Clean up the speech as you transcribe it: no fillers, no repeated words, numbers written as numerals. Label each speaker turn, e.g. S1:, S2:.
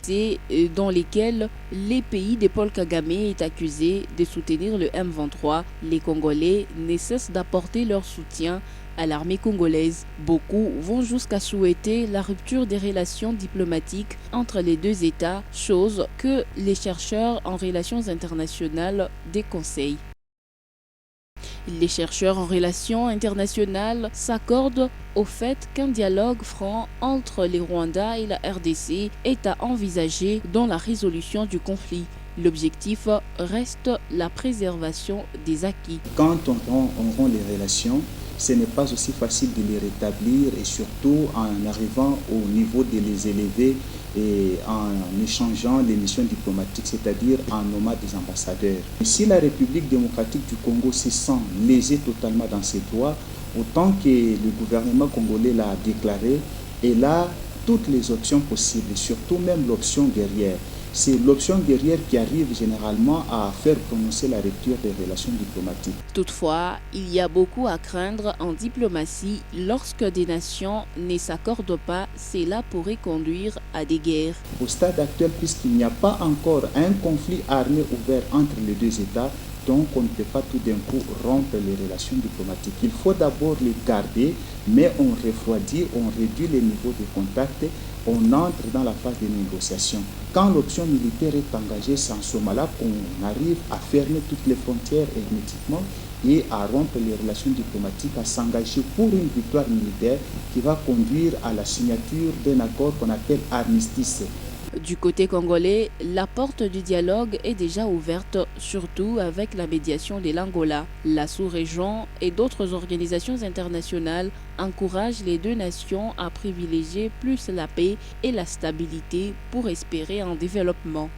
S1: activités dans lesquelles les pays de Paul Kagame est accusé de soutenir le M23. Les Congolais ne cessent d'apporter leur soutien à l'armée congolaise. Beaucoup vont jusqu'à souhaiter la rupture des relations diplomatiques entre les deux États, chose que les chercheurs en relations internationales déconseillent. Les chercheurs en relations internationales s'accordent au fait qu'un dialogue franc entre les Rwandais et la RDC est à envisager dans la résolution du conflit. L'objectif reste la préservation des acquis.
S2: Quand on rend les relations, ce n'est pas aussi facile de les rétablir et surtout en arrivant au niveau de les élever et en échangeant les missions diplomatiques, c'est-à-dire en nommant des ambassadeurs. Et si la République démocratique du Congo se sent lésée totalement dans ses droits, autant que le gouvernement congolais l'a déclaré, elle a toutes les options possibles, surtout même l'option guerrière. C'est l'option guerrière qui arrive généralement à faire prononcer la rupture des relations diplomatiques.
S1: Toutefois, il y a beaucoup à craindre en diplomatie lorsque des nations ne s'accordent pas. Cela pourrait conduire à des guerres.
S2: Au stade actuel, puisqu'il n'y a pas encore un conflit armé ouvert entre les deux États, donc on ne peut pas tout d'un coup rompre les relations diplomatiques. Il faut d'abord les garder, mais on refroidit, on réduit les niveaux de contact, on entre dans la phase de négociation. Quand l'option militaire est engagée, c'est en ce moment-là qu'on arrive à fermer toutes les frontières hermétiquement et à rompre les relations diplomatiques, à s'engager pour une victoire militaire qui va conduire à la signature d'un accord qu'on appelle armistice.
S1: Du côté congolais, la porte du dialogue est déjà ouverte, surtout avec la médiation de l'Angola. La sous-région et d'autres organisations internationales encouragent les deux nations à privilégier plus la paix et la stabilité pour espérer un développement.